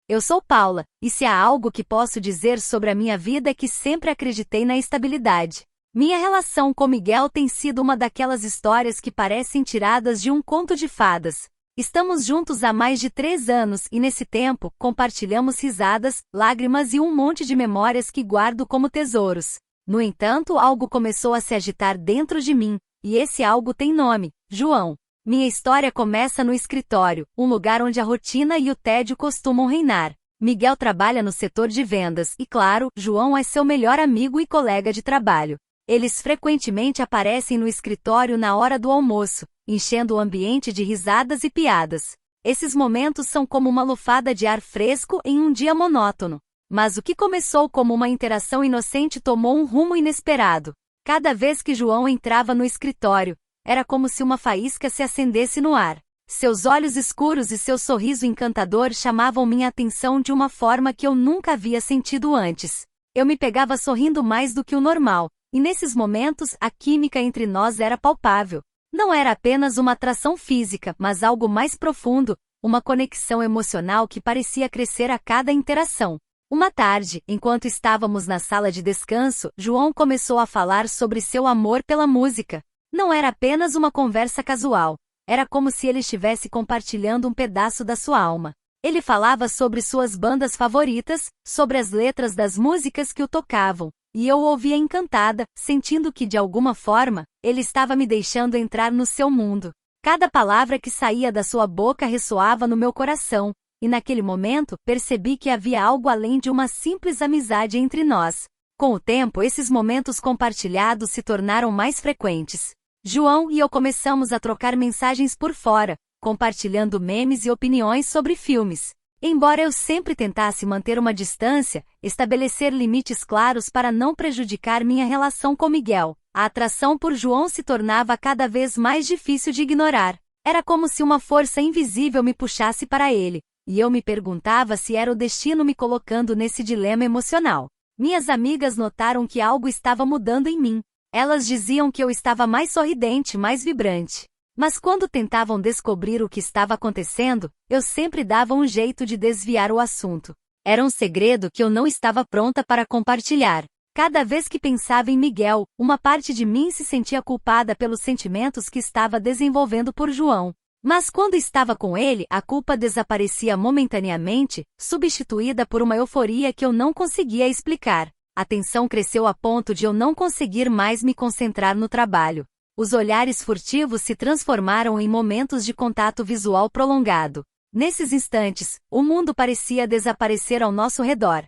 Eu sou Paula, e se há algo que posso dizer sobre a minha vida é que sempre acreditei na estabilidade. Minha relação com Miguel tem sido uma daquelas histórias que parecem tiradas de um conto de fadas. Estamos juntos há mais de 3 anos e nesse tempo, compartilhamos risadas, lágrimas e um monte de memórias que guardo como tesouros. No entanto, algo começou a se agitar dentro de mim, e esse algo tem nome: João. Minha história começa no escritório, um lugar onde a rotina e o tédio costumam reinar. Miguel trabalha no setor de vendas e, claro, João é seu melhor amigo e colega de trabalho. Eles frequentemente aparecem no escritório na hora do almoço, enchendo o ambiente de risadas e piadas. Esses momentos são como uma lufada de ar fresco em um dia monótono. Mas o que começou como uma interação inocente tomou um rumo inesperado. Cada vez que João entrava no escritório, era como se uma faísca se acendesse no ar. Seus olhos escuros e seu sorriso encantador chamavam minha atenção de uma forma que eu nunca havia sentido antes. Eu me pegava sorrindo mais do que o normal, e nesses momentos a química entre nós era palpável. Não era apenas uma atração física, mas algo mais profundo, uma conexão emocional que parecia crescer a cada interação. Uma tarde, enquanto estávamos na sala de descanso, João começou a falar sobre seu amor pela música. Não era apenas uma conversa casual. Era como se ele estivesse compartilhando um pedaço da sua alma. Ele falava sobre suas bandas favoritas, sobre as letras das músicas que o tocavam, e eu o ouvia encantada, sentindo que de alguma forma, ele estava me deixando entrar no seu mundo. Cada palavra que saía da sua boca ressoava no meu coração, e naquele momento, percebi que havia algo além de uma simples amizade entre nós. Com o tempo, esses momentos compartilhados se tornaram mais frequentes. João e eu começamos a trocar mensagens por fora, compartilhando memes e opiniões sobre filmes. Embora eu sempre tentasse manter uma distância, estabelecer limites claros para não prejudicar minha relação com Miguel, a atração por João se tornava cada vez mais difícil de ignorar. Era como se uma força invisível me puxasse para ele, e eu me perguntava se era o destino me colocando nesse dilema emocional. Minhas amigas notaram que algo estava mudando em mim. Elas diziam que eu estava mais sorridente, mais vibrante. Mas quando tentavam descobrir o que estava acontecendo, eu sempre dava um jeito de desviar o assunto. Era um segredo que eu não estava pronta para compartilhar. Cada vez que pensava em Miguel, uma parte de mim se sentia culpada pelos sentimentos que estava desenvolvendo por João. Mas quando estava com ele, a culpa desaparecia momentaneamente, substituída por uma euforia que eu não conseguia explicar. A tensão cresceu a ponto de eu não conseguir mais me concentrar no trabalho. Os olhares furtivos se transformaram em momentos de contato visual prolongado. Nesses instantes, o mundo parecia desaparecer ao nosso redor.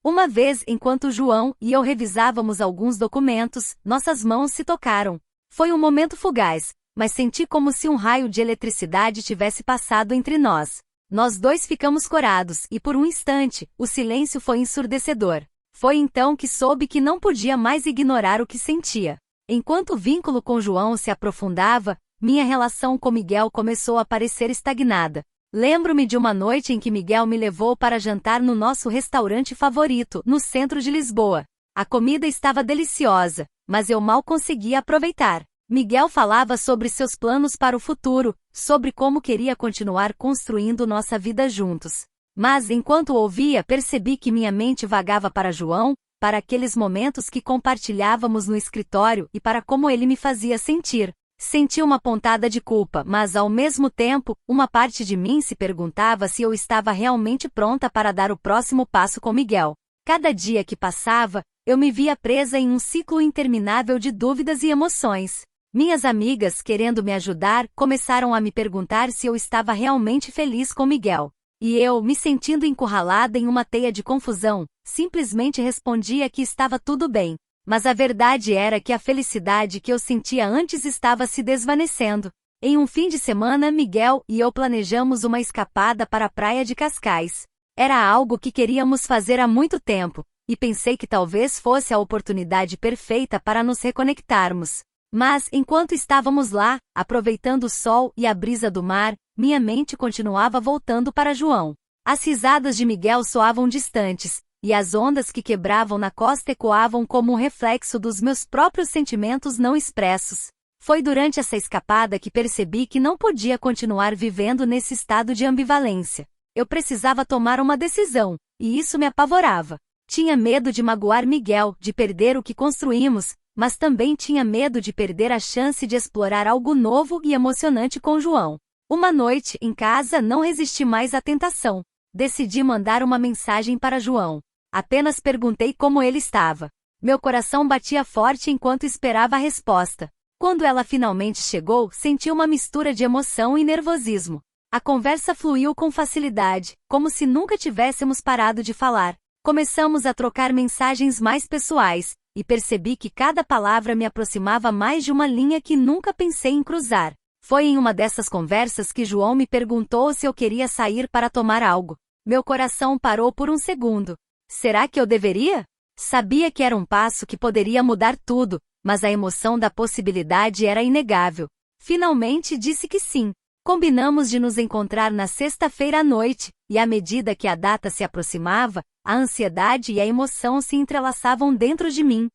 Uma vez, enquanto João e eu revisávamos alguns documentos, nossas mãos se tocaram. Foi um momento fugaz, mas senti como se um raio de eletricidade tivesse passado entre nós. Nós dois ficamos corados e por um instante, o silêncio foi ensurdecedor. Foi então que soube que não podia mais ignorar o que sentia. Enquanto o vínculo com João se aprofundava, minha relação com Miguel começou a parecer estagnada. Lembro-me de uma noite em que Miguel me levou para jantar no nosso restaurante favorito, no centro de Lisboa. A comida estava deliciosa, mas eu mal conseguia aproveitar. Miguel falava sobre seus planos para o futuro, sobre como queria continuar construindo nossa vida juntos. Mas enquanto o ouvia, percebi que minha mente vagava para João, para aqueles momentos que compartilhávamos no escritório e para como ele me fazia sentir. Senti uma pontada de culpa, mas ao mesmo tempo, uma parte de mim se perguntava se eu estava realmente pronta para dar o próximo passo com Miguel. Cada dia que passava, eu me via presa em um ciclo interminável de dúvidas e emoções. Minhas amigas, querendo me ajudar, começaram a me perguntar se eu estava realmente feliz com Miguel. E eu, me sentindo encurralada em uma teia de confusão, simplesmente respondia que estava tudo bem. Mas a verdade era que a felicidade que eu sentia antes estava se desvanecendo. Em um fim de semana, Miguel e eu planejamos uma escapada para a praia de Cascais. Era algo que queríamos fazer há muito tempo, e pensei que talvez fosse a oportunidade perfeita para nos reconectarmos. Mas, enquanto estávamos lá, aproveitando o sol e a brisa do mar, minha mente continuava voltando para João. As risadas de Miguel soavam distantes, e as ondas que quebravam na costa ecoavam como um reflexo dos meus próprios sentimentos não expressos. Foi durante essa escapada que percebi que não podia continuar vivendo nesse estado de ambivalência. Eu precisava tomar uma decisão, e isso me apavorava. Tinha medo de magoar Miguel, de perder o que construímos, mas também tinha medo de perder a chance de explorar algo novo e emocionante com João. Uma noite, em casa, não resisti mais à tentação. Decidi mandar uma mensagem para João. Apenas perguntei como ele estava. Meu coração batia forte enquanto esperava a resposta. Quando ela finalmente chegou, senti uma mistura de emoção e nervosismo. A conversa fluiu com facilidade, como se nunca tivéssemos parado de falar. Começamos a trocar mensagens mais pessoais, e percebi que cada palavra me aproximava mais de uma linha que nunca pensei em cruzar. Foi em uma dessas conversas que João me perguntou se eu queria sair para tomar algo. Meu coração parou por um segundo. Será que eu deveria? Sabia que era um passo que poderia mudar tudo, mas a emoção da possibilidade era inegável. Finalmente disse que sim. Combinamos de nos encontrar na sexta-feira à noite, e à medida que a data se aproximava, a ansiedade e a emoção se entrelaçavam dentro de mim.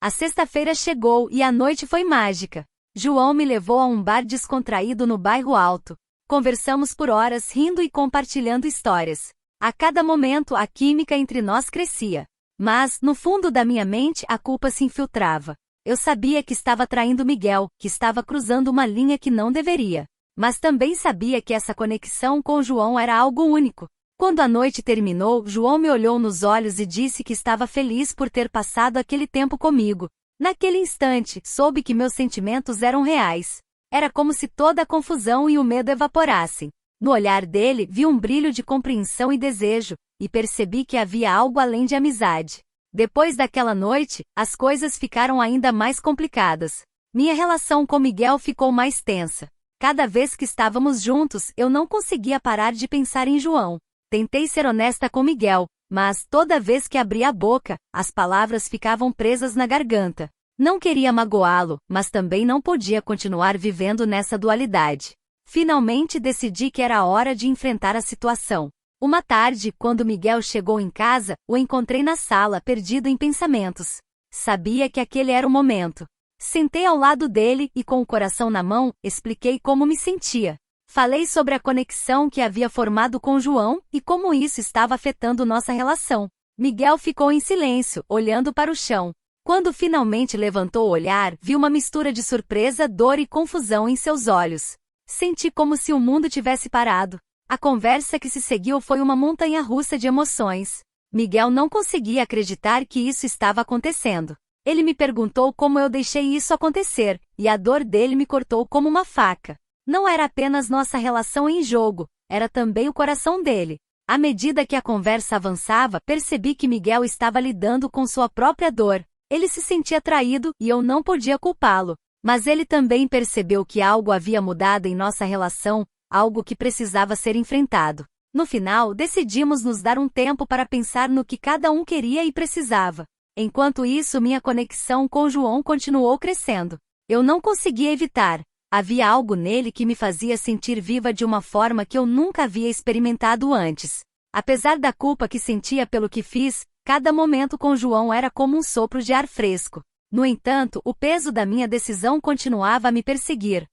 A sexta-feira chegou e a noite foi mágica. João me levou a um bar descontraído no bairro Alto. Conversamos por horas rindo e compartilhando histórias. A cada momento a química entre nós crescia. Mas, no fundo da minha mente, a culpa se infiltrava. Eu sabia que estava traindo Miguel, que estava cruzando uma linha que não deveria. Mas também sabia que essa conexão com João era algo único. Quando a noite terminou, João me olhou nos olhos e disse que estava feliz por ter passado aquele tempo comigo. Naquele instante, soube que meus sentimentos eram reais. Era como se toda a confusão e o medo evaporassem. No olhar dele, vi um brilho de compreensão e desejo, e percebi que havia algo além de amizade. Depois daquela noite, as coisas ficaram ainda mais complicadas. Minha relação com Miguel ficou mais tensa. Cada vez que estávamos juntos, eu não conseguia parar de pensar em João. Tentei ser honesta com Miguel, mas toda vez que abria a boca, as palavras ficavam presas na garganta. Não queria magoá-lo, mas também não podia continuar vivendo nessa dualidade. Finalmente decidi que era hora de enfrentar a situação. Uma tarde, quando Miguel chegou em casa, o encontrei na sala, perdido em pensamentos. Sabia que aquele era o momento. Sentei ao lado dele e, com o coração na mão, expliquei como me sentia. Falei sobre a conexão que havia formado com João e como isso estava afetando nossa relação. Miguel ficou em silêncio, olhando para o chão. Quando finalmente levantou o olhar, vi uma mistura de surpresa, dor e confusão em seus olhos. Senti como se o mundo tivesse parado. A conversa que se seguiu foi uma montanha-russa de emoções. Miguel não conseguia acreditar que isso estava acontecendo. Ele me perguntou como eu deixei isso acontecer, e a dor dele me cortou como uma faca. Não era apenas nossa relação em jogo, era também o coração dele. À medida que a conversa avançava, percebi que Miguel estava lidando com sua própria dor. Ele se sentia traído, e eu não podia culpá-lo. Mas ele também percebeu que algo havia mudado em nossa relação, algo que precisava ser enfrentado. No final, decidimos nos dar um tempo para pensar no que cada um queria e precisava. Enquanto isso, minha conexão com João continuou crescendo. Eu não conseguia evitar. Havia algo nele que me fazia sentir viva de uma forma que eu nunca havia experimentado antes. Apesar da culpa que sentia pelo que fiz, cada momento com João era como um sopro de ar fresco. No entanto, o peso da minha decisão continuava a me perseguir.